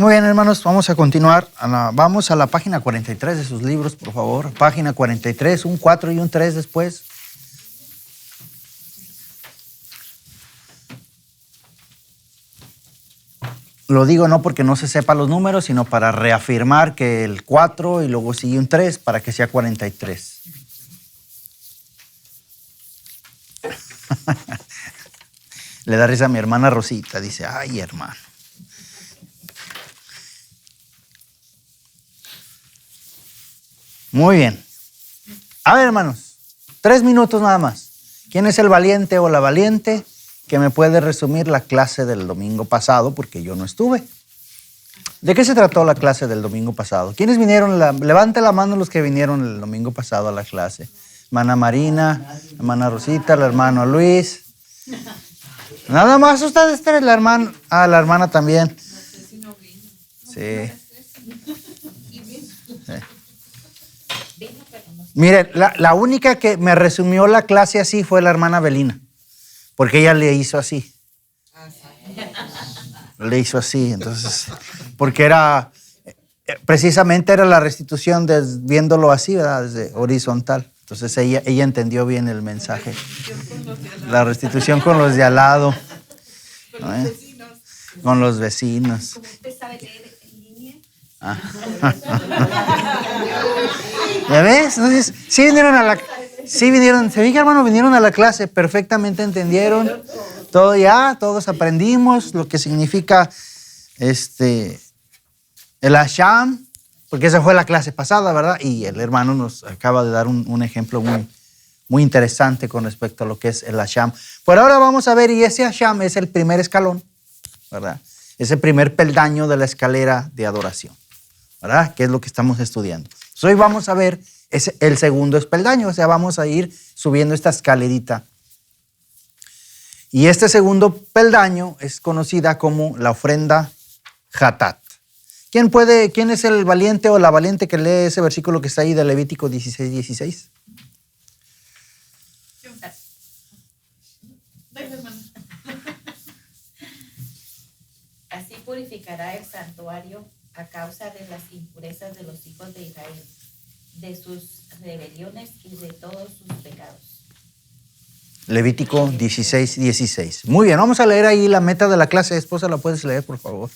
Muy bien, hermanos, vamos a continuar. Vamos a la página 43 de sus libros, por favor. Página 43, un 4 y un 3 después. Lo digo no porque no se sepa los números, sino para reafirmar que el 4 y luego sigue un 3 para que sea 43. Le da risa a mi hermana Rosita. Dice, ay, hermano. Muy bien. A ver, hermanos, 3 minutos nada más. ¿Quién es el valiente o la valiente que me puede resumir la clase del domingo pasado? Porque yo no estuve. ¿De qué se trató la clase del domingo pasado? ¿Quiénes vinieron? Levante la mano los que vinieron el domingo pasado a la clase. Hermana Marina, hermana Rosita, el hermano Luis. Nada más ustedes tres, la hermana también. Sí. Mire, la única que me resumió la clase así fue la hermana Belina, porque ella le hizo así. Le hizo así, entonces, porque precisamente era la restitución viéndolo así, ¿verdad? Desde horizontal. Entonces ella entendió bien el mensaje. La restitución con los de al lado. Con los vecinos. Como usted sabe leer en línea. ¿Ya ves? Entonces, sí vinieron, se fija, hermano, vinieron a la clase, perfectamente entendieron. Todos aprendimos lo que significa el Hasham, porque esa fue la clase pasada, ¿verdad? Y el hermano nos acaba de dar un ejemplo muy, muy interesante con respecto a lo que es el Hasham. Por ahora vamos a ver, y ese Hasham es el primer escalón, ¿verdad? Es el primer peldaño de la escalera de adoración, ¿verdad? Que es lo que estamos estudiando. Hoy vamos a ver el segundo peldaño, o sea, vamos a ir subiendo esta escalerita. Y este segundo peldaño es conocida como la ofrenda Hatat. ¿Quién es el valiente o la valiente que lee ese versículo que está ahí de Levítico 16:16? Así purificará el santuario a causa de las impurezas de los hijos de Israel, de sus rebeliones y de todos sus pecados. Levítico 16:16. Muy bien, vamos a leer ahí la meta de la clase. Esposa, ¿la puedes leer, por favor?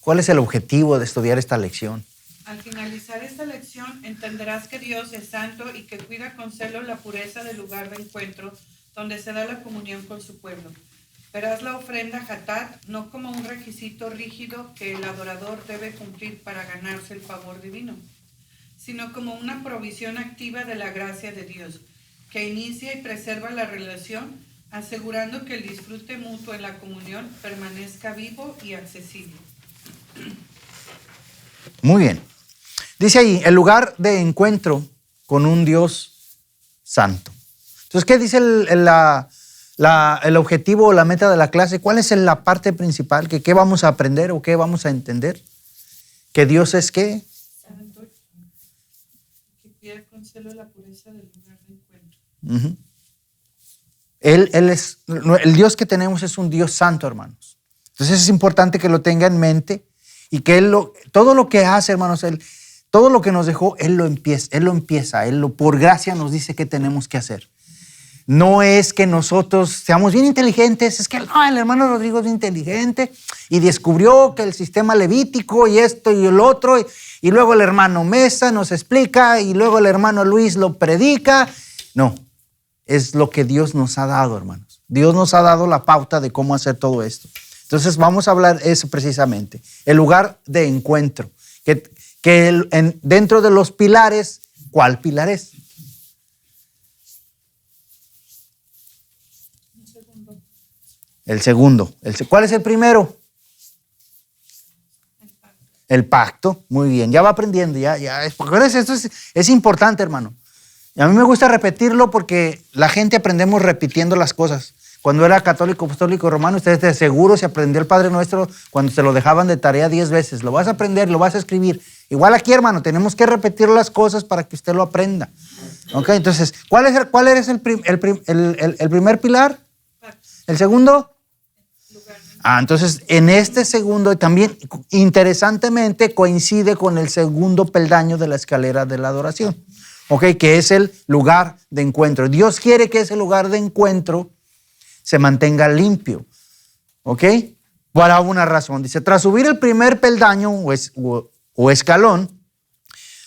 ¿Cuál es el objetivo de estudiar esta lección? Al finalizar esta lección, entenderás que Dios es santo y que cuida con celo la pureza del lugar de encuentro donde se da la comunión con su pueblo. Verás la ofrenda Hatat no como un requisito rígido que el adorador debe cumplir para ganarse el favor divino, sino como una provisión activa de la gracia de Dios, que inicia y preserva la relación, asegurando que el disfrute mutuo en la comunión permanezca vivo y accesible. Muy bien. Dice ahí, el lugar de encuentro con un Dios santo. Entonces, ¿qué dice el objetivo o la meta de la clase? ¿Cuál es la parte principal? ¿Qué vamos a aprender o qué vamos a entender? ¿Que Dios es qué? Santo, que cuida con celo la pureza del lugar de encuentro. Uh-huh. El Dios que tenemos es un Dios santo, hermanos. Entonces es importante que lo tenga en mente y que todo lo que hace, hermanos, todo lo que nos dejó, Él lo empieza, por gracia nos dice qué tenemos que hacer. No es que nosotros seamos bien inteligentes, es que el hermano Rodrigo es inteligente y descubrió que el sistema levítico y esto y el otro, y luego el hermano Mesa nos explica y luego el hermano Luis lo predica. No, es lo que Dios nos ha dado, hermanos. Dios nos ha dado la pauta de cómo hacer todo esto. Entonces vamos a hablar eso precisamente, el lugar de encuentro, dentro de los pilares, ¿cuál pilar es? El segundo. ¿Cuál es el primero? El pacto. Muy bien, ya va aprendiendo. Esto es importante, hermano. Y a mí me gusta repetirlo porque la gente aprendemos repitiendo las cosas. Cuando era católico, apostólico, romano, ustedes de seguro se aprendió el Padre Nuestro cuando se lo dejaban de tarea 10 veces. Lo vas a aprender, lo vas a escribir. Igual aquí, hermano, tenemos que repetir las cosas para que usted lo aprenda. ¿Ok? Entonces, ¿cuál es el primer pilar? ¿El segundo? Entonces, en este segundo, también interesantemente coincide con el segundo peldaño de la escalera de la adoración, ¿ok? Que es el lugar de encuentro. Dios quiere que ese lugar de encuentro se mantenga limpio, ¿ok? Para una razón. Dice, tras subir el primer peldaño o escalón,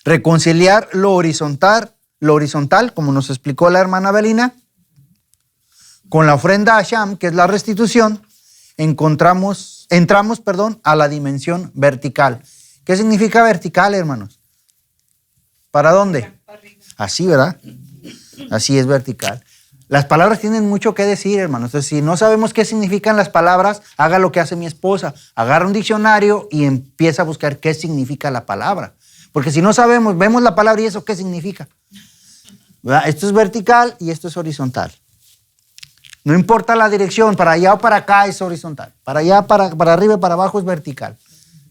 reconciliar lo horizontal, como nos explicó la hermana Belina, con la ofrenda a Hashem, que es la restitución, entramos a la dimensión vertical. ¿Qué significa vertical, hermanos? ¿Para dónde? Así, ¿verdad? Así es vertical. Las palabras tienen mucho que decir, hermanos. Entonces, si no sabemos qué significan las palabras, haga lo que hace mi esposa. Agarra un diccionario y empieza a buscar qué significa la palabra. Porque si no sabemos, vemos la palabra y eso qué significa. ¿Verdad? Esto es vertical y esto es horizontal. No importa la dirección, para allá o para acá es horizontal. Para allá, para arriba y para abajo es vertical.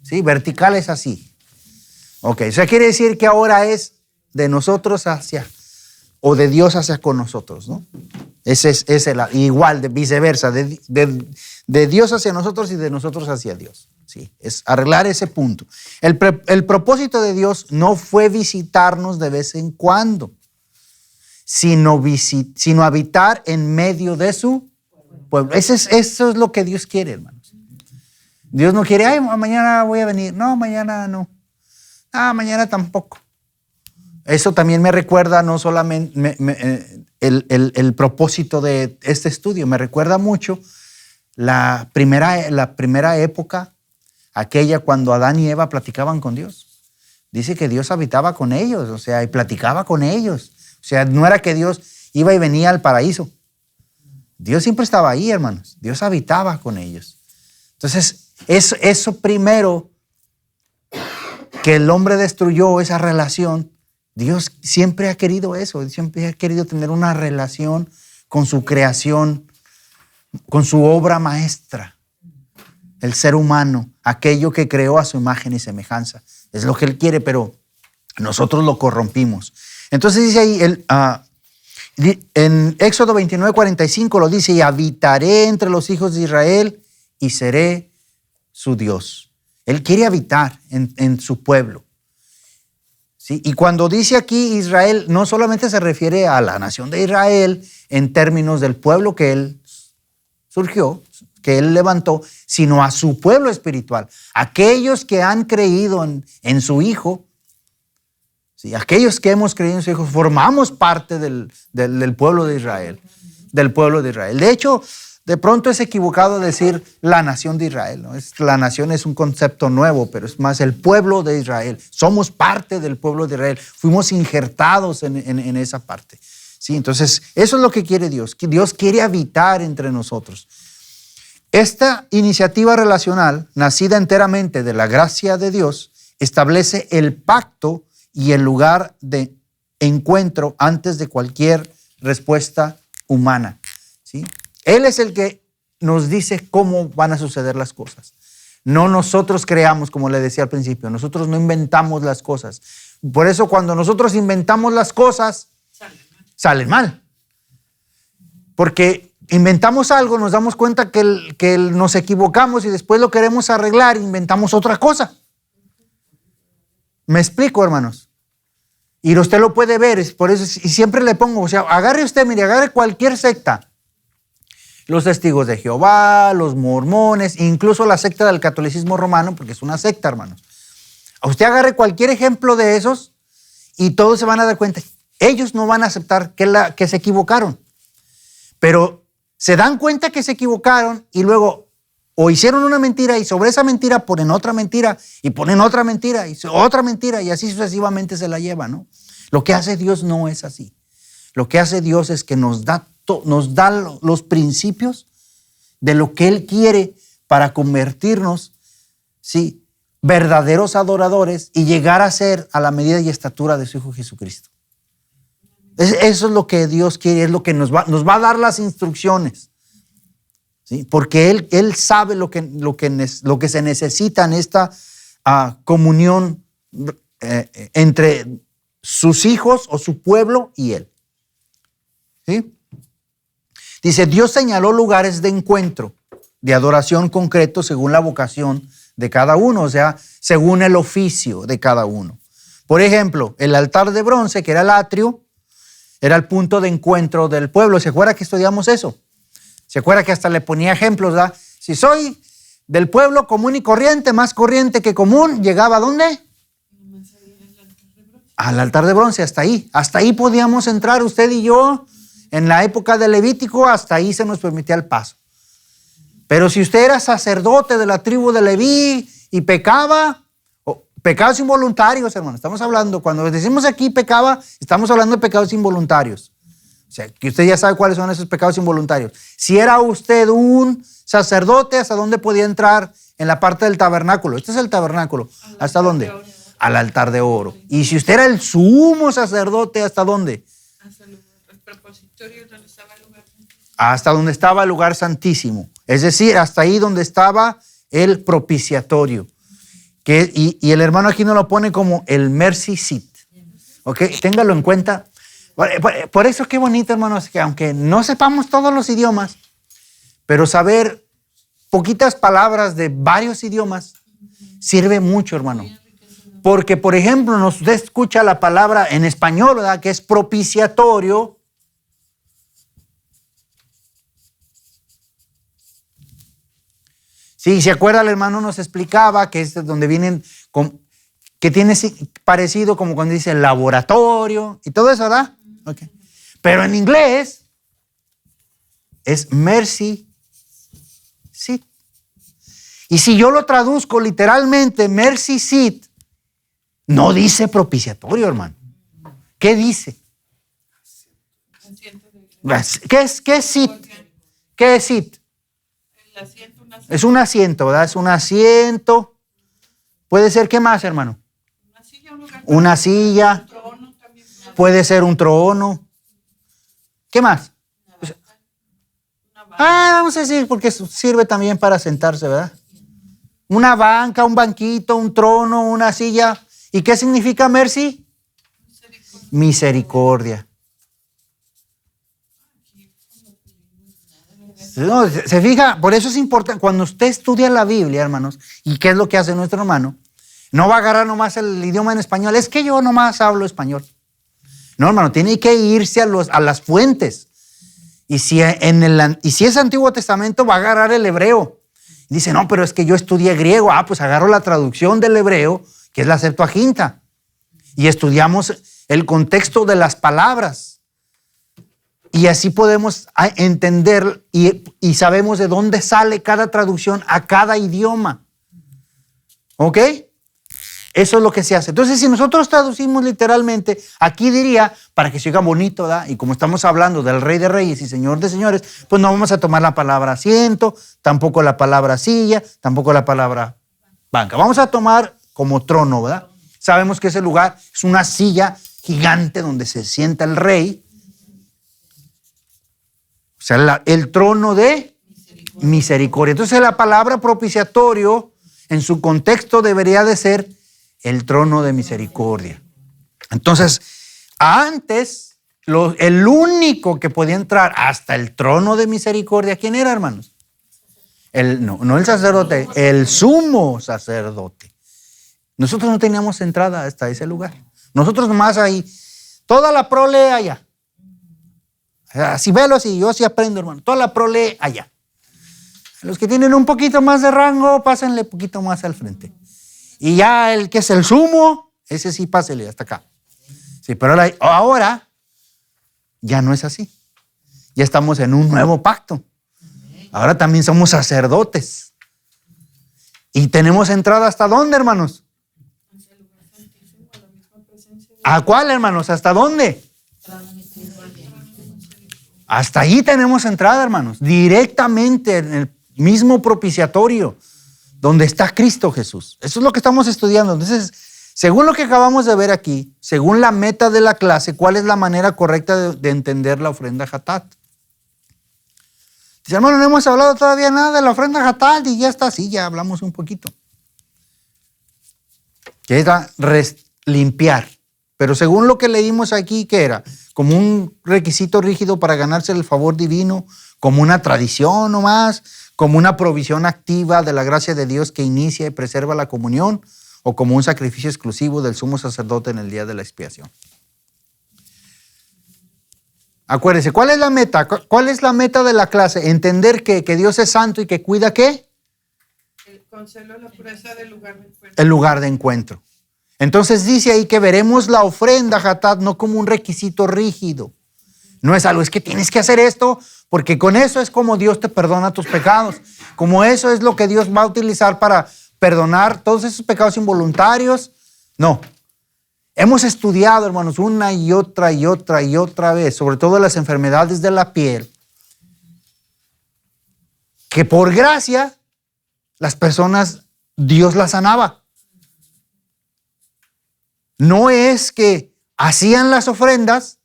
¿Sí? Vertical es así. Ok, eso quiere decir que ahora es de nosotros hacia, o de Dios hacia con nosotros, ¿no? Ese es igual, de viceversa, de Dios hacia nosotros y de nosotros hacia Dios. Sí, es arreglar ese punto. El propósito de Dios no fue visitarnos de vez en cuando, sino habitar en medio de su pueblo. Eso es lo que Dios quiere, hermanos. Dios no quiere, ay, mañana voy a venir. No, mañana no. Mañana tampoco. Eso también me recuerda no solamente el propósito de este estudio, me recuerda mucho la primera época, aquella cuando Adán y Eva platicaban con Dios. Dice que Dios habitaba con ellos, o sea, y platicaba con ellos. O sea, no era que Dios iba y venía al paraíso. Dios siempre estaba ahí, hermanos. Dios habitaba con ellos. Entonces, eso primero que el hombre destruyó, esa relación, Dios siempre ha querido eso. Siempre ha querido tener una relación con su creación, con su obra maestra, el ser humano, aquello que creó a su imagen y semejanza. Es lo que Él quiere, pero nosotros lo corrompimos. Entonces dice ahí, en Éxodo 29:45 lo dice, y habitaré entre los hijos de Israel y seré su Dios. Él quiere habitar en su pueblo. ¿Sí? Y cuando dice aquí Israel, no solamente se refiere a la nación de Israel en términos del pueblo que Él surgió, que Él levantó, sino a su pueblo espiritual. Aquellos que han creído en su Hijo, ¿sí? Aquellos que hemos creído en su Hijo, formamos parte del pueblo de Israel. Del pueblo de Israel. De hecho, de pronto es equivocado decir la nación de Israel, ¿no? La nación es un concepto nuevo, pero es más el pueblo de Israel. Somos parte del pueblo de Israel. Fuimos injertados en esa parte. ¿Sí? Entonces, eso es lo que quiere Dios. Que Dios quiere habitar entre nosotros. Esta iniciativa relacional, nacida enteramente de la gracia de Dios, establece el pacto y el lugar de encuentro antes de cualquier respuesta humana. ¿Sí? Él es el que nos dice cómo van a suceder las cosas. No nosotros creamos, como le decía al principio, nosotros no inventamos las cosas. Por eso cuando nosotros inventamos las cosas, salen mal. Porque inventamos algo, nos damos cuenta que nos equivocamos y después lo queremos arreglar, inventamos otra cosa. ¿Me explico, hermanos? Y usted lo puede ver, por eso, y siempre le pongo, o sea, agarre cualquier secta. Los testigos de Jehová, los mormones, incluso la secta del catolicismo romano, porque es una secta, hermanos. Usted agarre cualquier ejemplo de esos y todos se van a dar cuenta. Ellos no van a aceptar que se equivocaron. Pero se dan cuenta que se equivocaron y luego o hicieron una mentira y sobre esa mentira ponen otra mentira y ponen otra mentira y otra mentira y así sucesivamente se la llevan, ¿no? Lo que hace Dios no es así. Lo que hace Dios es que nos da los principios de lo que Él quiere para convertirnos, ¿sí?, verdaderos adoradores y llegar a ser a la medida y estatura de su Hijo Jesucristo. Eso es lo que Dios quiere, es lo que nos va a dar las instrucciones, ¿sí? Porque Él sabe lo que se necesita en esta comunión entre sus hijos o su pueblo y Él. ¿Sí? Dice, Dios señaló lugares de encuentro de adoración concreto según la vocación de cada uno, o sea, según el oficio de cada uno. Por ejemplo, el altar de bronce, que era el atrio, era el punto de encuentro del pueblo. ¿Se acuerda que estudiamos eso? ¿Se acuerda que hasta le ponía ejemplos, ¿verdad? Si soy del pueblo común y corriente, más corriente que común, ¿llegaba a dónde? Al altar de bronce, hasta ahí. Hasta ahí podíamos entrar usted y yo. En la época de Levítico, hasta ahí se nos permitía el paso. Pero si usted era sacerdote de la tribu de Leví y pecaba, pecados involuntarios, hermano, estamos hablando, cuando decimos aquí pecaba, estamos hablando de pecados involuntarios. O sea, que usted ya sabe cuáles son esos pecados involuntarios. Si era usted un sacerdote, ¿hasta dónde podía entrar en la parte del tabernáculo? Este es el tabernáculo. ¿Hasta dónde? Al altar de oro. Y si usted era el sumo sacerdote, ¿hasta dónde? Hasta el propósito donde estaba el lugar santísimo. Hasta donde estaba el lugar santísimo. Es decir, hasta ahí donde estaba el propiciatorio. Y el hermano aquí nos lo pone como el mercy seat. ¿Ok? Téngalo en cuenta. Por eso qué bonito, hermanos, que aunque no sepamos todos los idiomas, pero saber poquitas palabras de varios idiomas sirve mucho, hermano. Porque, por ejemplo, usted escucha la palabra en español, ¿verdad? Que es propiciatorio. Sí, ¿se acuerda? El hermano nos explicaba que es de donde vienen, que tiene parecido como cuando dice laboratorio y todo eso, ¿verdad? Okay. Pero en inglés es mercy seat. Y si yo lo traduzco literalmente, mercy seat, no dice propiciatorio, hermano. ¿Qué dice? ¿Qué es seat? ¿Qué es seat? Es un asiento, ¿verdad? Es un asiento. Puede ser, ¿qué más, hermano? Una silla. Puede ser un trono. ¿Qué más? Vamos a decir, porque sirve también para sentarse, ¿verdad? Una banca, un banquito, un trono, una silla. ¿Y qué significa mercy? Misericordia. No, se fija, por eso es importante, cuando usted estudia la Biblia, hermanos, y qué es lo que hace nuestro hermano, no va a agarrar nomás el idioma en español, es que yo nomás hablo español. No, hermano, tiene que irse a las fuentes. Y si es Antiguo Testamento, va a agarrar el hebreo. Dice, no, pero es que yo estudié griego. Pues agarro la traducción del hebreo, que es la Septuaginta. Y estudiamos el contexto de las palabras. Y así podemos entender y sabemos de dónde sale cada traducción a cada idioma. ¿Ok? Eso es lo que se hace. Entonces, si nosotros traducimos literalmente, aquí diría, para que se oiga bonito, ¿verdad? Y como estamos hablando del Rey de Reyes y Señor de Señores, pues no vamos a tomar la palabra asiento, tampoco la palabra silla, tampoco la palabra banca. Vamos a tomar como trono, ¿verdad? Sabemos que ese lugar es una silla gigante donde se sienta el rey. O sea, el trono de misericordia. Entonces, la palabra propiciatorio, en su contexto, debería de ser el trono de misericordia. Entonces, antes, el único que podía entrar hasta el trono de misericordia, ¿quién era, hermanos? No el sacerdote, el sumo sacerdote. Nosotros no teníamos entrada hasta ese lugar. Nosotros nomás ahí, toda la prole allá. Así velo así, yo sí aprendo, hermano. Toda la prole allá. Los que tienen un poquito más de rango, pásenle un poquito más al frente. Y ya el que es el sumo, ese sí pásele hasta acá. Sí, pero ahora ya no es así. Ya estamos en un nuevo pacto. Ahora también somos sacerdotes. Y tenemos entrada ¿hasta dónde, hermanos? ¿A cuál, hermanos? ¿Hasta dónde? Hasta ahí tenemos entrada, hermanos. Directamente en el mismo propiciatorio donde está Cristo Jesús. Eso es lo que estamos estudiando. Entonces, según lo que acabamos de ver aquí, según la meta de la clase, ¿cuál es la manera correcta de entender la ofrenda Hatat? Dice, hermano, no hemos hablado todavía nada de la ofrenda Hatat y ya está así, ya hablamos un poquito. Que era limpiar. Pero según lo que leímos aquí, ¿qué era? Como un requisito rígido para ganarse el favor divino, como una tradición nomás, como una provisión activa de la gracia de Dios que inicia y preserva la comunión, o como un sacrificio exclusivo del sumo sacerdote en el día de la expiación. Acuérdense, ¿cuál es la meta? ¿Cuál es la meta de la clase? Entender que Dios es santo y que cuida ¿qué? Con celo la pureza del lugar de encuentro. El lugar de encuentro. Entonces dice ahí que veremos la ofrenda, Hatat, no como un requisito rígido. No es algo, es que tienes que hacer esto, porque con eso es como Dios te perdona tus pecados. Como eso es lo que Dios va a utilizar para perdonar todos esos pecados involuntarios. No. Hemos estudiado, hermanos, una y otra vez, sobre todo las enfermedades de la piel, que por gracia las personas, Dios las sanaba. No es que hacían las ofrendas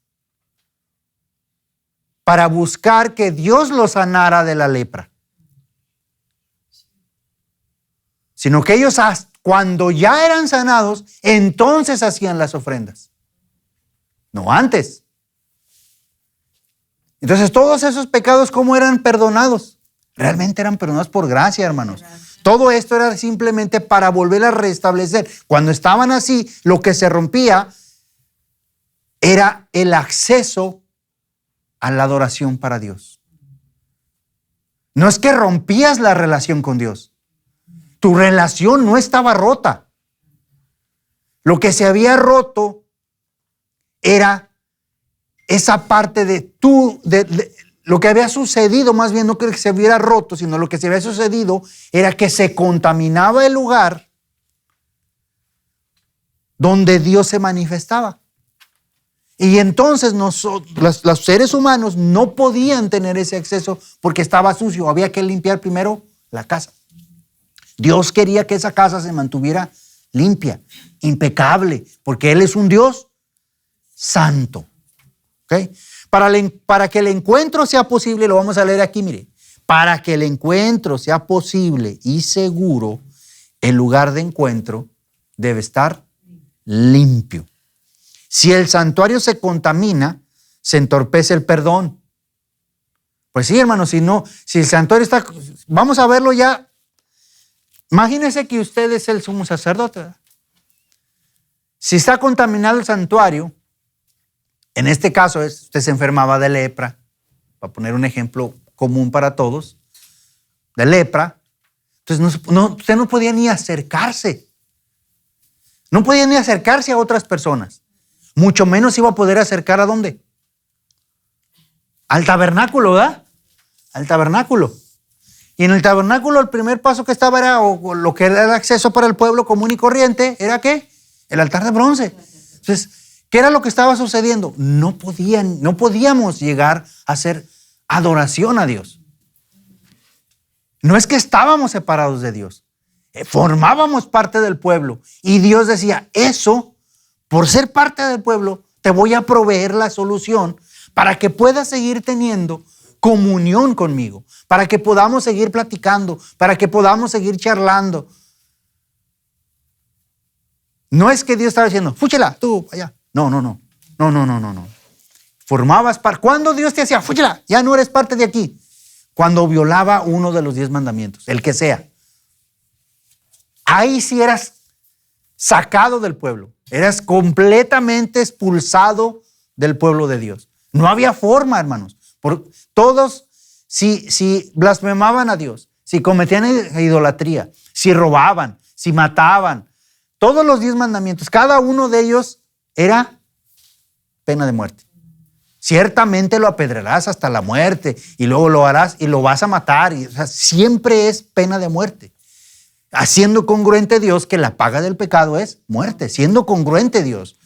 para buscar que Dios los sanara de la lepra, sino que ellos cuando ya eran sanados, entonces hacían las ofrendas, no antes. Entonces todos esos pecados, ¿cómo eran perdonados? Realmente eran perdonados por gracia, hermanos. Todo esto era simplemente para volver a restablecer. Cuando estaban así, lo que se rompía era el acceso a la adoración para Dios. No es que rompías la relación con Dios. Tu relación no estaba rota. Lo que se había roto era esa parte de lo que había sucedido, más bien no que se hubiera roto, sino lo que se había sucedido era que se contaminaba el lugar donde Dios se manifestaba. Y entonces los seres humanos no podían tener ese acceso porque estaba sucio. Había que limpiar primero la casa. Dios quería que esa casa se mantuviera limpia, impecable, porque Él es un Dios santo. ¿Okay? Para que el encuentro sea posible, lo vamos a leer aquí, mire. Para que el encuentro sea posible y seguro, el lugar de encuentro debe estar limpio. Si el santuario se contamina, se entorpece el perdón. Pues sí, hermano, si el santuario está, vamos a verlo ya. Imagínese que usted es el sumo sacerdote, ¿verdad? Si está contaminado el santuario, en este caso usted se enfermaba de lepra, para poner un ejemplo común para todos, de lepra, entonces usted no podía ni acercarse. No podía ni acercarse a otras personas. Mucho menos iba a poder acercar ¿a dónde? Al tabernáculo, ¿verdad? Al tabernáculo. Y en el tabernáculo el primer paso que estaba era, o lo que era el acceso para el pueblo común y corriente, ¿era qué? El altar de bronce. Entonces, ¿qué era lo que estaba sucediendo? No podíamos llegar a hacer adoración a Dios. No es que estábamos separados de Dios, formábamos parte del pueblo. Y Dios decía, eso, por ser parte del pueblo, te voy a proveer la solución para que puedas seguir teniendo comunión conmigo, para que podamos seguir platicando, para que podamos seguir charlando. No es que Dios estaba diciendo, fúchela, tú, allá. No. Formabas parte. ¿Cuándo Dios te hacía, fúchela, ya no eres parte de aquí? Cuando violaba uno de los 10 mandamientos, el que sea. Ahí sí eras sacado del pueblo. Eras completamente expulsado del pueblo de Dios. No había forma, hermanos. Todos, si blasfemaban a Dios, si cometían idolatría, si robaban, si mataban, todos los 10 mandamientos, cada uno de ellos era pena de muerte. Ciertamente lo apedrearás hasta la muerte y luego lo harás y lo vas a matar. O sea, siempre es pena de muerte. Haciendo congruente Dios que la paga del pecado es muerte. Siendo congruente Dios.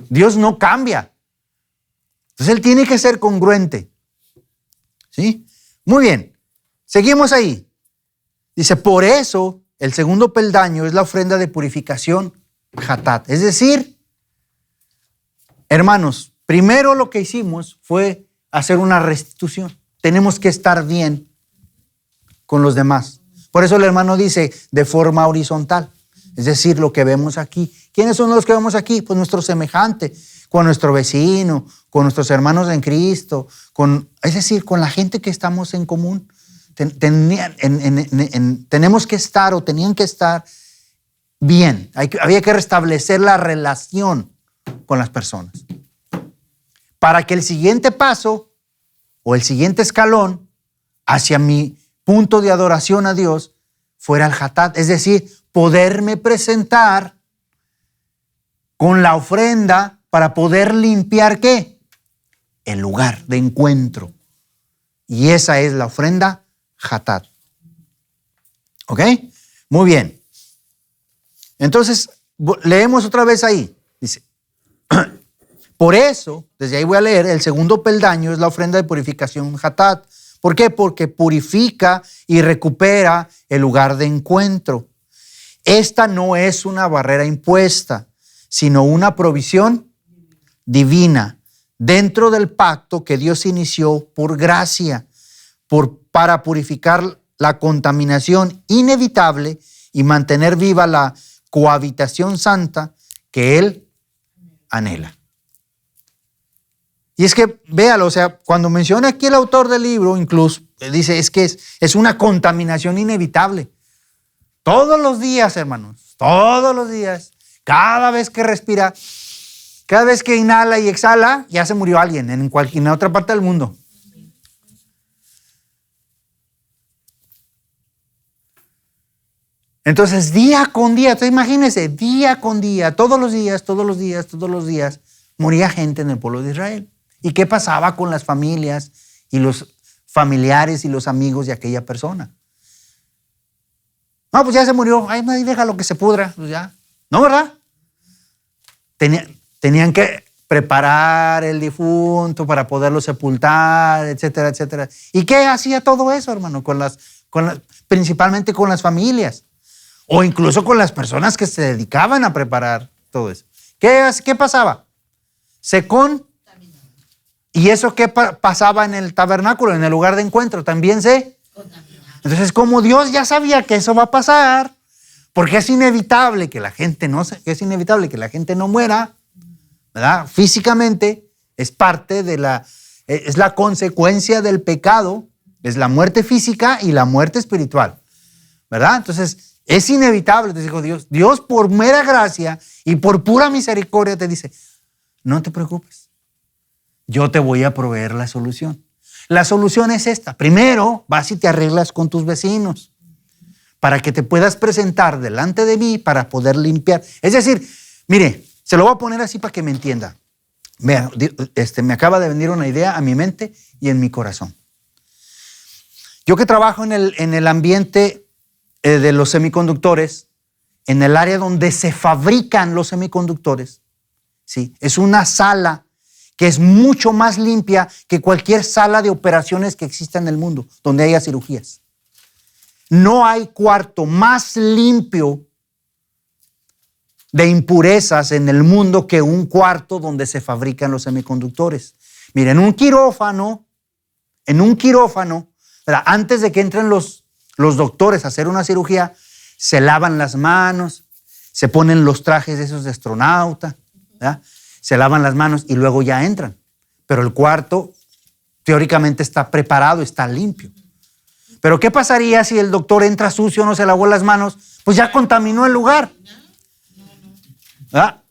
Dios no cambia. Entonces Él tiene que ser congruente. ¿Sí? Muy bien. Seguimos ahí. Dice, por eso el segundo peldaño es la ofrenda de purificación Hatat. Es decir, hermanos, primero lo que hicimos fue hacer una restitución. Tenemos que estar bien con los demás. Por eso el hermano dice de forma horizontal. Es decir, lo que vemos aquí. ¿Quiénes son los que vemos aquí? Pues nuestro semejante. con nuestro vecino, con nuestros hermanos en Cristo, es decir, con la gente que estamos en común. Tenemos que estar o tenían que estar bien. Había que restablecer la relación con las personas. Para que el siguiente paso o el siguiente escalón hacia mi punto de adoración a Dios fuera el hatat, es decir, poderme presentar con la ofrenda para poder limpiar ¿qué? El lugar de encuentro. Y esa es la ofrenda hatat. ¿Ok? Muy bien. Entonces, leemos otra vez ahí. Dice, por eso, desde ahí voy a leer, el segundo peldaño es la ofrenda de purificación hatat. ¿Por qué? Porque purifica y recupera el lugar de encuentro. Esta no es una barrera impuesta, sino una provisión divina dentro del pacto que Dios inició por gracia, para purificar la contaminación inevitable y mantener viva la cohabitación santa que Él anhela. Y es que, véalo, o sea, cuando menciona aquí el autor del libro, incluso dice, es que es una contaminación inevitable. Todos los días, hermanos, todos los días, cada vez que respira, cada vez que inhala y exhala, ya se murió alguien en otra parte del mundo. Entonces, día con día, entonces imagínense, día con día, todos los días, moría gente en el pueblo de Israel. ¿Y qué pasaba con las familias y los familiares y los amigos de aquella persona? No, pues ya se murió, ay, déjalo que se pudra, pues ya. ¿No, verdad? Tenían que preparar el difunto para poderlo sepultar, etcétera, etcétera. ¿Y qué hacía todo eso, hermano? Principalmente con las familias. O incluso con las personas que se dedicaban a preparar todo eso. ¿Qué pasaba? ¿Y eso qué pasaba en el tabernáculo, en el lugar de encuentro? También se contaminaba. Entonces, como Dios ya sabía que eso va a pasar, porque es inevitable que la gente no muera, ¿verdad? Físicamente es parte es la consecuencia del pecado, es la muerte física y la muerte espiritual, ¿verdad? Entonces, es inevitable, te dijo Dios. Dios por mera gracia y por pura misericordia te dice, no te preocupes, yo te voy a proveer la solución. La solución es esta. Primero, vas y te arreglas con tus vecinos para que te puedas presentar delante de mí para poder limpiar. Es decir, mire, se lo voy a poner así para que me entienda. Vea, me acaba de venir una idea a mi mente y en mi corazón. Yo que trabajo en el ambiente de los semiconductores, en el área donde se fabrican los semiconductores, ¿sí? Es una sala que es mucho más limpia que cualquier sala de operaciones que exista en el mundo, donde haya cirugías. No hay cuarto más limpio de impurezas en el mundo que un cuarto donde se fabrican los semiconductores. Miren, en un quirófano, ¿verdad? Antes de que entren los doctores a hacer una cirugía, se lavan las manos, se ponen los trajes esos de astronauta, ¿verdad? Se lavan las manos y luego ya entran. Pero el cuarto teóricamente está preparado, está limpio. Pero ¿qué pasaría si el doctor entra sucio, no se lavó las manos? Pues ya contaminó el lugar, ¿verdad?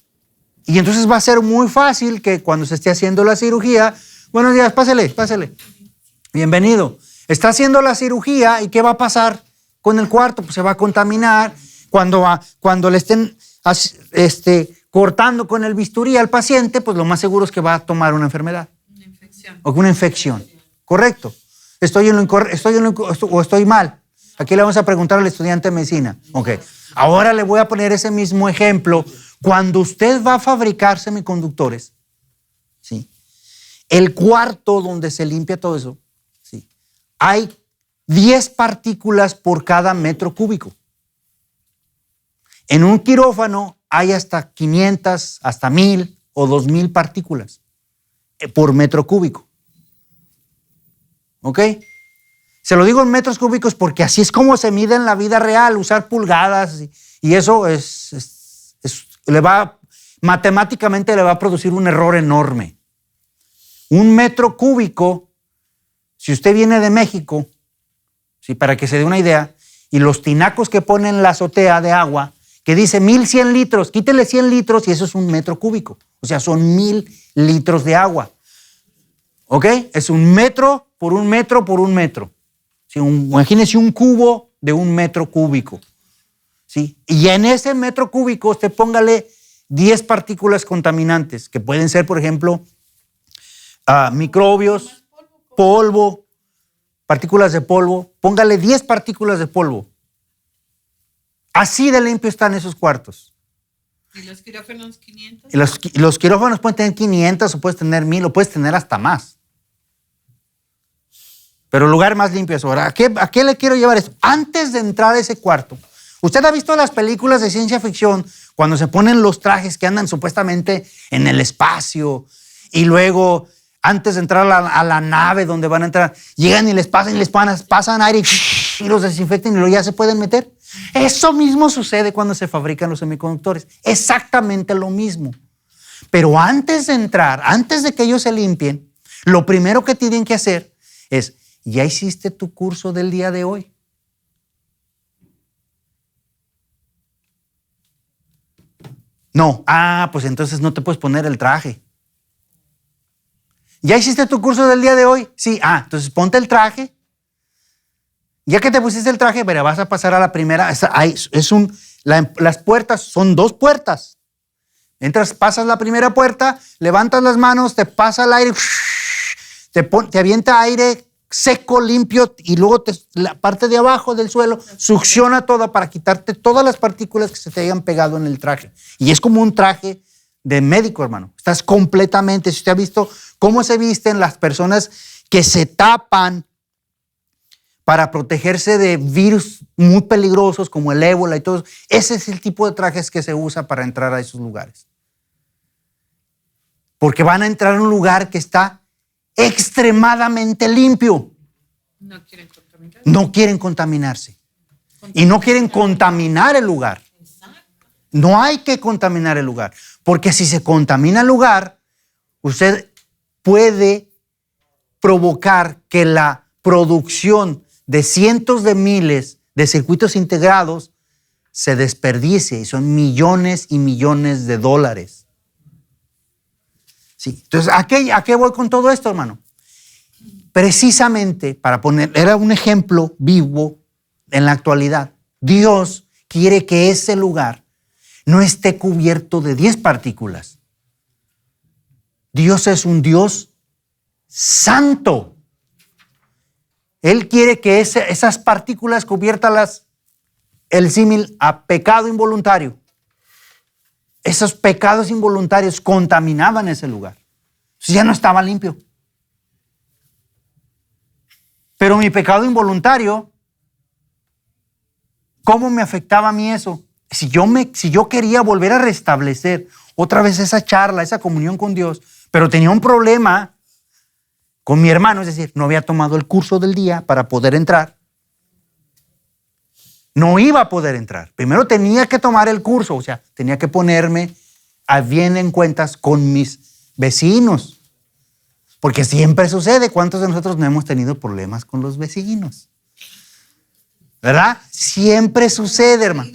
Y entonces va a ser muy fácil que cuando se esté haciendo la cirugía, buenos días, pásele, bienvenido. Está haciendo la cirugía y ¿qué va a pasar con el cuarto? Pues se va a contaminar. Cuando le estén cortando con el bisturí al paciente, pues lo más seguro es que va a tomar una enfermedad. Una infección. O una infección. Correcto. ¿Estoy mal? Aquí le vamos a preguntar al estudiante de medicina. Ok. Ahora le voy a poner ese mismo ejemplo. Cuando usted va a fabricar semiconductores, ¿sí? El cuarto donde se limpia todo eso, ¿sí? Hay 10 partículas por cada metro cúbico. En un quirófano hay hasta 500, hasta 1000 o 2000 partículas por metro cúbico. ¿Ok? Se lo digo en metros cúbicos porque así es como se mide en la vida real, usar pulgadas y eso le va a matemáticamente le va a producir un error enorme. 1 metro cúbico, si usted viene de México, ¿sí? Para que se dé una idea, y los tinacos que ponen en la azotea de agua, que dice 1100 litros, quítele 100 litros y eso es 1 metro cúbico. O sea, son 1000 litros de agua. ¿Ok? Es 1 metro por 1 metro por 1 metro. ¿Sí? Imagínese un cubo de 1 metro cúbico. ¿Sí? Y en ese metro cúbico usted póngale 10 partículas contaminantes, que pueden ser, por ejemplo, microbios, polvo, partículas de polvo. Póngale 10 partículas de polvo. Así de limpio están esos cuartos. ¿Y los quirófanos 500? Y los quirófanos pueden tener 500 o puedes tener 1000 o puedes tener hasta más. Pero el lugar más limpio es ahora. ¿A qué le quiero llevar esto? Antes de entrar a ese cuarto, usted ha visto las películas de ciencia ficción cuando se ponen los trajes que andan supuestamente en el espacio y luego antes de entrar a la nave donde van a entrar, llegan y les pasan aire y los desinfectan y luego ya se pueden meter. Eso mismo sucede cuando se fabrican los semiconductores. Exactamente lo mismo. Pero antes de entrar, antes de que ellos se limpien, lo primero que tienen que hacer es, ¿ya hiciste tu curso del día de hoy? No. Pues entonces no te puedes poner el traje. ¿Ya hiciste tu curso del día de hoy? Sí. Entonces ponte el traje. Ya que te pusiste el traje, pero vas a pasar a la primera. Las puertas son 2 puertas. Entras, pasas la primera puerta, levantas las manos, te pasa el aire, te avienta aire seco, limpio, y luego la parte de abajo del suelo succiona toda para quitarte todas las partículas que se te hayan pegado en el traje. Y es como un traje de médico, hermano. Estás completamente, si usted ha visto cómo se visten las personas que se tapan para protegerse de virus muy peligrosos como el ébola y todo, ese es el tipo de trajes que se usa para entrar a esos lugares. Porque van a entrar a un lugar que está extremadamente limpio. No quieren contaminarse. No quieren contaminarse. Y no quieren contaminar el lugar. No hay que contaminar el lugar. Porque si se contamina el lugar, usted puede provocar que la producción de cientos de miles de circuitos integrados se desperdicie. Y son millones y millones de dólares. Sí. Entonces, ¿a qué voy con todo esto, hermano? Precisamente para era un ejemplo vivo en la actualidad. Dios quiere que ese lugar no esté cubierto de 10 partículas. Dios es un Dios santo. Él quiere que esas partículas conviértalas el símil a pecado involuntario. Esos pecados involuntarios contaminaban ese lugar. Entonces ya no estaba limpio. Pero mi pecado involuntario, ¿cómo me afectaba a mí eso? Si yo quería volver a restablecer otra vez esa charla, esa comunión con Dios, pero tenía un problema con mi hermano, es decir, no había tomado el curso del día para poder entrar. No iba a poder entrar. Primero tenía que tomar el curso, o sea, tenía que ponerme a bien en cuentas con mis vecinos. Porque siempre sucede. ¿Cuántos de nosotros no hemos tenido problemas con los vecinos? ¿Verdad? Siempre sucede, hermano.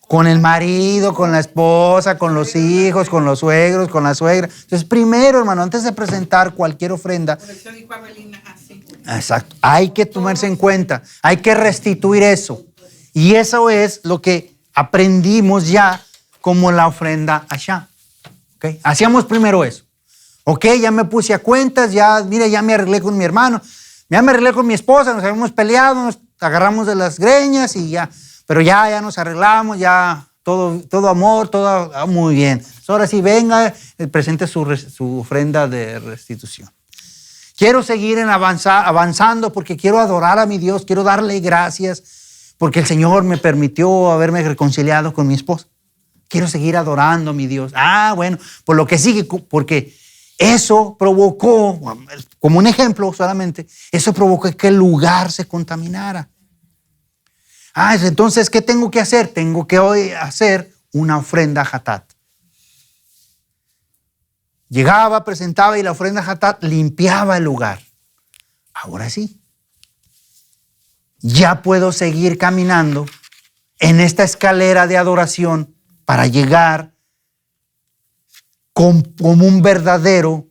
Con el marido, con la esposa, con los hijos, con los suegros, con la suegra. Entonces, primero, hermano, antes de presentar cualquier ofrenda. Por eso dijo Abelina así. Exacto. Hay que tomarse en cuenta. Hay que restituir eso. Y eso es lo que aprendimos ya como la ofrenda allá. ¿Okay? Hacíamos primero eso. Ok, ya me puse a cuentas, ya me arreglé con mi hermano, ya me arreglé con mi esposa, nos habíamos peleado, nos agarramos de las greñas y ya, pero ya nos arreglamos, ya todo amor, todo muy bien. Ahora sí, venga, presente su ofrenda de restitución. Quiero seguir avanzando porque quiero adorar a mi Dios, quiero darle gracias porque el Señor me permitió haberme reconciliado con mi esposa. Quiero seguir adorando a mi Dios. Bueno, por lo que sigue, porque eso provocó, como un ejemplo solamente, eso provocó que el lugar se contaminara. Entonces, ¿qué tengo que hacer? Tengo que hoy hacer una ofrenda hatat. llegaba, presentaba y la ofrenda Hatat limpiaba el lugar. Ahora sí, ya puedo seguir caminando en esta escalera de adoración para llegar como un verdadero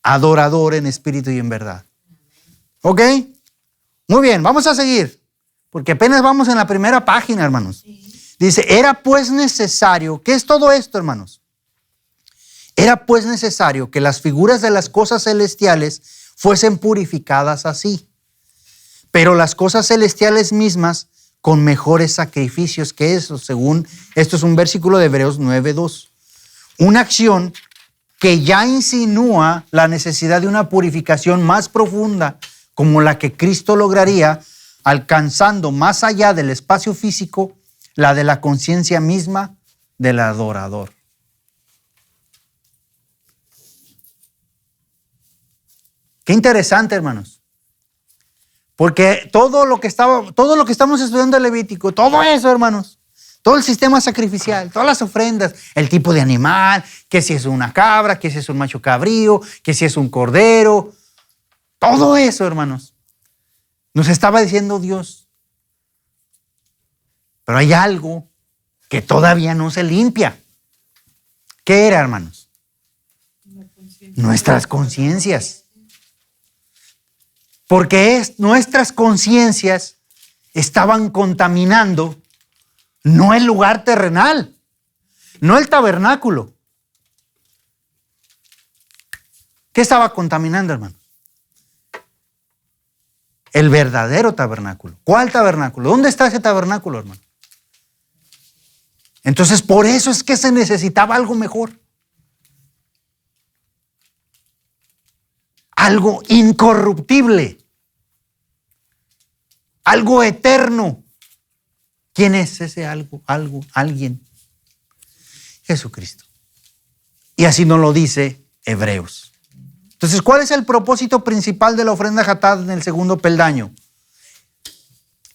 adorador en espíritu y en verdad. ¿Ok? Muy bien, vamos a seguir, porque apenas vamos en la primera página, hermanos. Dice, era pues necesario, ¿qué es todo esto, hermanos? Era pues necesario que las figuras de las cosas celestiales fuesen purificadas así, pero las cosas celestiales mismas con mejores sacrificios que eso, según, esto es un versículo de Hebreos 9:2. Una acción que ya insinúa la necesidad de una purificación más profunda, como la que Cristo lograría, alcanzando más allá del espacio físico, la de la conciencia misma del adorador. Qué interesante, hermanos. Porque todo lo que estamos estudiando en Levítico, todo eso, hermanos, todo el sistema sacrificial, todas las ofrendas, el tipo de animal, que si es una cabra, que si es un macho cabrío, que si es un cordero, todo eso, hermanos, nos estaba diciendo Dios. Pero hay algo que todavía no se limpia. ¿Qué era, hermanos? Nuestras conciencias. Porque nuestras conciencias estaban contaminando no el lugar terrenal, no el tabernáculo. ¿Qué estaba contaminando, hermano? El verdadero tabernáculo. ¿Cuál tabernáculo? ¿Dónde está ese tabernáculo, hermano? Entonces, por eso es que se necesitaba algo mejor. Algo incorruptible. Algo eterno. ¿Quién es ese algo, alguien? Jesucristo. Y así nos lo dice Hebreos. Entonces, ¿cuál es el propósito principal de la ofrenda Hatat en el segundo peldaño?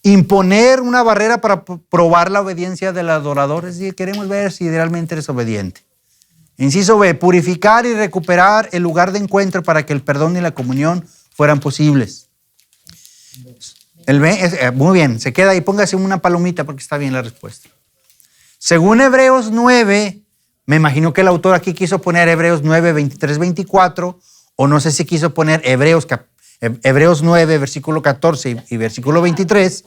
Imponer una barrera para probar la obediencia del adorador. Es decir, queremos ver si realmente eres obediente. Inciso B, purificar y recuperar el lugar de encuentro para que el perdón y la comunión fueran posibles. El B, muy bien, se queda ahí, póngase una palomita porque está bien la respuesta. Según Hebreos 9, me imagino que el autor aquí quiso poner Hebreos 9, 23, 24, o no sé si quiso poner Hebreos 9, versículo 14 y versículo 23.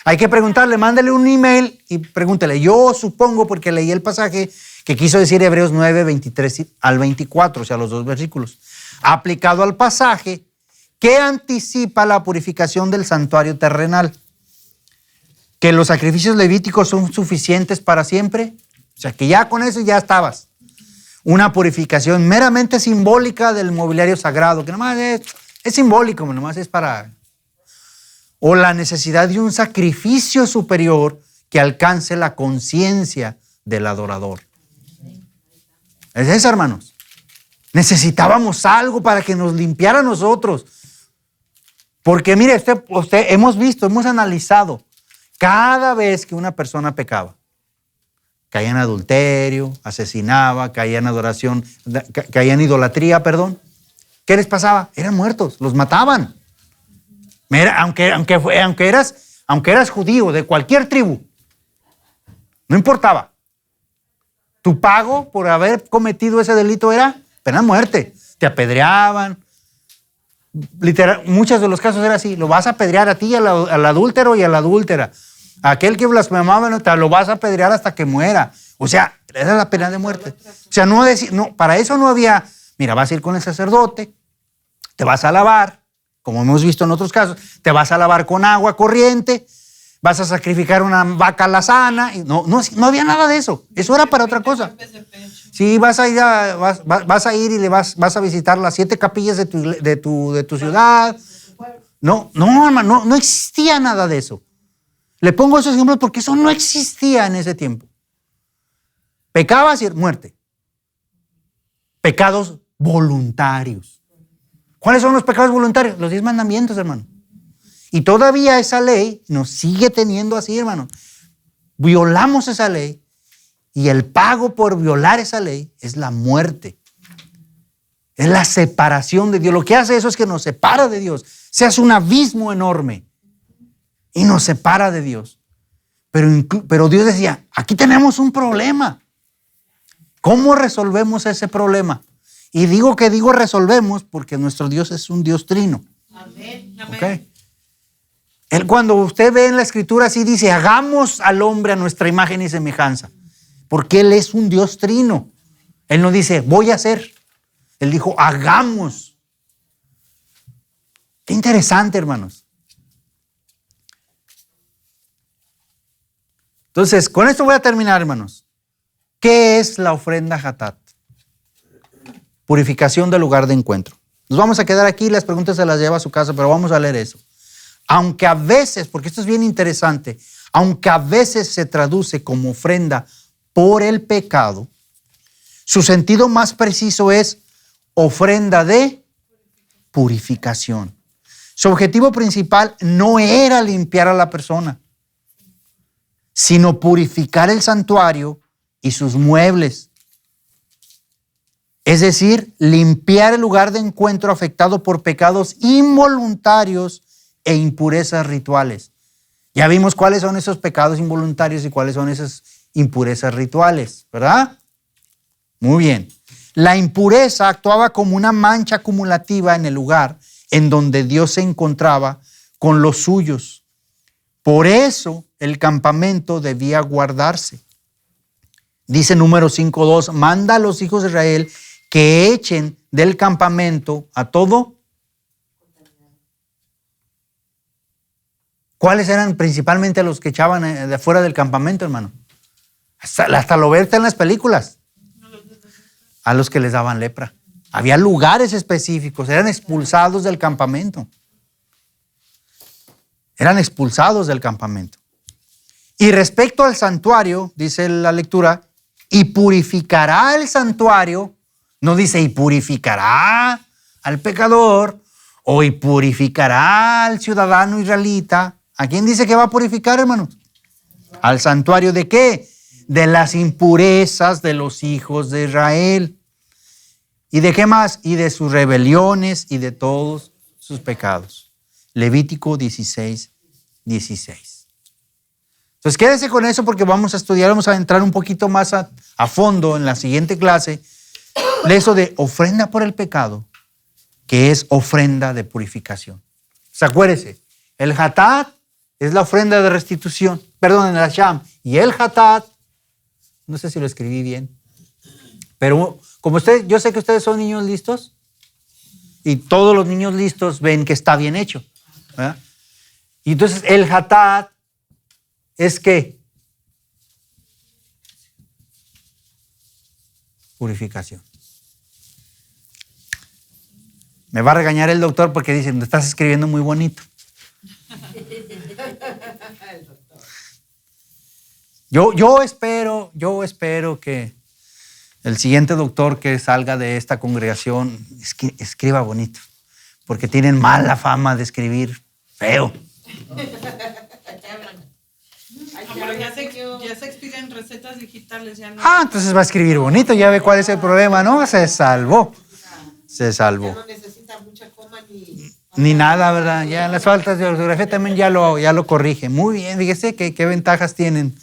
Hay que preguntarle, mándale un email y pregúntale. Yo supongo, porque leí el pasaje, que quiso decir Hebreos 9, 23 al 24, o sea, los dos versículos. Aplicado al pasaje, ¿qué anticipa la purificación del santuario terrenal? ¿Que los sacrificios levíticos son suficientes para siempre? O sea, que ya con eso ya estabas. Una purificación meramente simbólica del mobiliario sagrado, que nomás es simbólico, nomás es para... O la necesidad de un sacrificio superior que alcance la conciencia del adorador. Es eso, hermanos. Necesitábamos algo para que nos limpiara a nosotros. Porque mire, usted hemos visto, hemos analizado, cada vez que una persona pecaba, caía en adulterio, asesinaba, caía en adoración, caía en idolatría, perdón, ¿qué les pasaba? Eran muertos, los mataban. Mira, aunque eras judío de cualquier tribu, no importaba. Tu pago por haber cometido ese delito era pena de muerte. Te apedreaban. Literal, muchos de los casos era así. Lo vas a apedrear a ti, al adúltero y a la adúltera. Aquel que blasfemaba, te lo vas a apedrear hasta que muera. O sea, era la pena de muerte. O sea, para eso no había, mira, vas a ir con el sacerdote, te vas a lavar, como hemos visto en otros casos, te vas a lavar con agua corriente, vas a sacrificar una vaca alazana. No había nada de eso. Eso era para otra cosa. Sí, vas a ir y le vas a visitar las 7 capillas de tu ciudad. No, hermano, no existía nada de eso. Le pongo esos ejemplos porque eso no existía en ese tiempo. Pecabas y muerte. Pecados voluntarios. ¿Cuáles son los pecados voluntarios? Los 10 mandamientos, hermano. Y todavía esa ley nos sigue teniendo así, hermano. Violamos esa ley y el pago por violar esa ley es la muerte. Es la separación de Dios. Lo que hace eso es que nos separa de Dios. Se hace un abismo enorme y nos separa de Dios. Pero Dios decía, aquí tenemos un problema. ¿Cómo resolvemos ese problema? Y digo resolvemos porque nuestro Dios es un Dios trino. Amén. ¿Okay? Él, cuando usted ve en la Escritura así dice, hagamos al hombre a nuestra imagen y semejanza. Porque Él es un Dios trino. Él no dice, voy a hacer. Él dijo, hagamos. Qué interesante, hermanos. Entonces, con esto voy a terminar, hermanos. ¿Qué es la ofrenda Hatat? Purificación del lugar de encuentro. Nos vamos a quedar aquí, las preguntas se las lleva a su casa, pero vamos a leer eso. Aunque a veces, porque esto es bien interesante, aunque a veces se traduce como ofrenda por el pecado, su sentido más preciso es ofrenda de purificación. Su objetivo principal no era limpiar a la persona, sino purificar el santuario y sus muebles. Es decir, limpiar el lugar de encuentro afectado por pecados involuntarios e impurezas rituales. Ya vimos cuáles son esos pecados involuntarios y cuáles son esas impurezas rituales, ¿verdad? Muy bien. La impureza actuaba como una mancha acumulativa en el lugar en donde Dios se encontraba con los suyos. Por eso el campamento debía guardarse. Dice Números 5:2, manda a los hijos de Israel que echen del campamento a todo. ¿Cuáles eran principalmente los que echaban de afuera del campamento, hermano? Hasta lo ves en las películas. A los que les daban lepra. Había lugares específicos, eran expulsados del campamento. Eran expulsados del campamento. Y respecto al santuario, dice la lectura, y purificará el santuario, no dice y purificará al pecador o y purificará al ciudadano israelita. ¿A quién dice que va a purificar, hermanos? ¿Al santuario de qué? De las impurezas de los hijos de Israel. ¿Y de qué más? Y de sus rebeliones y de todos sus pecados. Levítico 16:16. Entonces quédese con eso porque vamos a estudiar, vamos a entrar un poquito más a fondo en la siguiente clase de eso de ofrenda por el pecado, que es ofrenda de purificación. ¿Se acuérdese? El Hatat es la ofrenda de restitución, perdón, el Hasham. Y el Hatat, no sé si lo escribí bien, pero como yo sé que ustedes son niños listos y todos los niños listos ven que está bien hecho, ¿verdad? Y entonces el Hatat es ¿qué? Purificación. Me va a regañar el doctor porque dice, me estás escribiendo muy bonito. Yo espero que el siguiente doctor que salga de esta congregación escriba bonito, porque tienen mala fama de escribir feo. Pero ya se expiden recetas digitales, ya no. Entonces va a escribir bonito, ya ve cuál es el problema, ¿no? Se salvó. Ya no necesita mucha coma ni nada, ¿verdad? Ya las faltas de ortografía también ya lo corrige. Muy bien, fíjese qué ventajas tienen.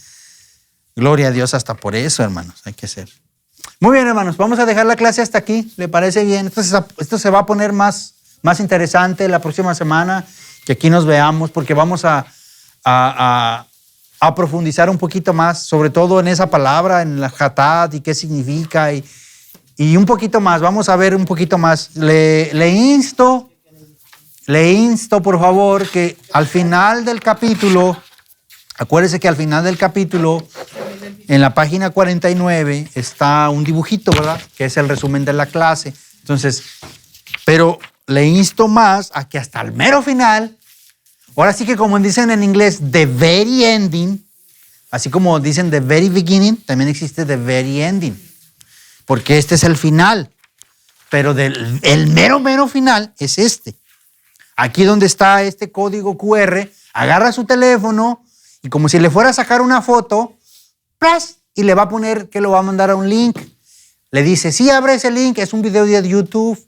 Gloria a Dios hasta por eso, hermanos, hay que ser. Muy bien, hermanos, vamos a dejar la clase hasta aquí. ¿Le parece bien? Entonces, esto se va a poner más interesante la próxima semana, que aquí nos veamos, porque vamos a profundizar un poquito más, sobre todo en esa palabra, en la Hatat y qué significa y un poquito más. Vamos a ver un poquito más. Le insto, por favor, que al final del capítulo, acuérdese que al final del capítulo, en la página 49, está un dibujito, ¿verdad? Que es el resumen de la clase. Entonces, pero le insto más a que hasta el mero final, ahora sí que como dicen en inglés, the very ending, así como dicen the very beginning, también existe the very ending, porque este es el final, pero el mero final es este. Aquí donde está este código QR, agarra su teléfono y como si le fuera a sacar una foto, ¡plas! Y le va a poner que lo va a mandar a un link. le dice, sí, abre ese link, es un video de YouTube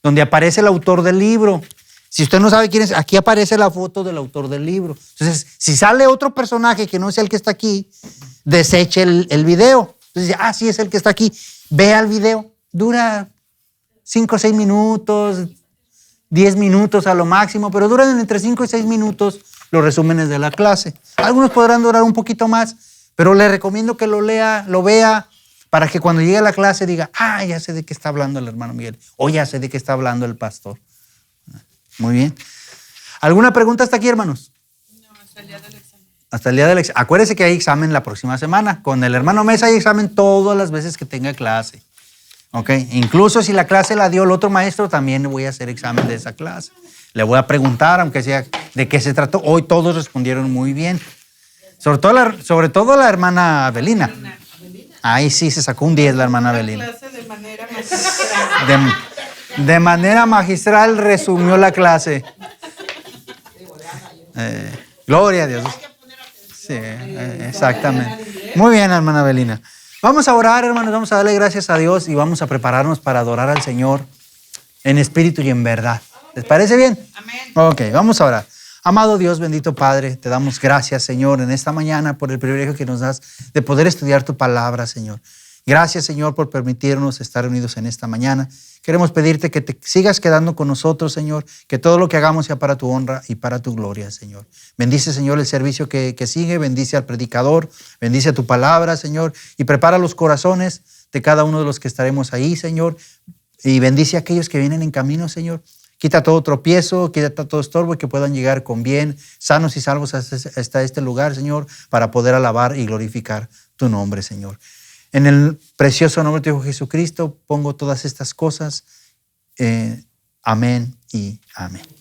donde aparece el autor del libro. Si usted no sabe quién es, aquí aparece la foto del autor del libro. Entonces, si sale otro personaje que no sea el que está aquí, deseche el video. Entonces, sí, es el que está aquí. Vea el video. Dura 5 o 6 minutos, 10 minutos a lo máximo, pero duran entre 5 y 6 minutos los resúmenes de la clase. Algunos podrán durar un poquito más, pero le recomiendo que lo lea, lo vea, para que cuando llegue a la clase diga, ya sé de qué está hablando el hermano Miguel, o ya sé de qué está hablando el pastor. Muy bien. ¿Alguna pregunta hasta aquí, hermanos? No, hasta el día del examen. Hasta el día del examen. Acuérdese que hay examen la próxima semana. Con el hermano Mesa hay examen todas las veces que tenga clase. ¿Ok? Incluso si la clase la dio el otro maestro, también voy a hacer examen de esa clase. Le voy a preguntar, aunque sea de qué se trató. Hoy todos respondieron muy bien. Sobre todo la hermana Avelina. Ahí sí se sacó un 10 la hermana Avelina. Clase de manera magistral. De manera magistral resumió la clase. Gloria a Dios. Sí, exactamente. Muy bien, hermana Avelina. Vamos a orar, hermanos, vamos a darle gracias a Dios y vamos a prepararnos para adorar al Señor en espíritu y en verdad. ¿Les parece bien? Amén. Ok, vamos a orar. Amado Dios, bendito Padre, te damos gracias, Señor, en esta mañana por el privilegio que nos das de poder estudiar tu palabra, Señor. Gracias, Señor, por permitirnos estar unidos en esta mañana. Queremos pedirte que te sigas quedando con nosotros, Señor, que todo lo que hagamos sea para tu honra y para tu gloria, Señor. Bendice, Señor, el servicio que sigue, bendice al predicador, bendice tu palabra, Señor, y prepara los corazones de cada uno de los que estaremos ahí, Señor, y bendice a aquellos que vienen en camino, Señor. Quita todo tropiezo, quita todo estorbo y que puedan llegar con bien, sanos y salvos hasta este lugar, Señor, para poder alabar y glorificar tu nombre, Señor. En el precioso nombre de tu Hijo Jesucristo pongo todas estas cosas. Amén y amén.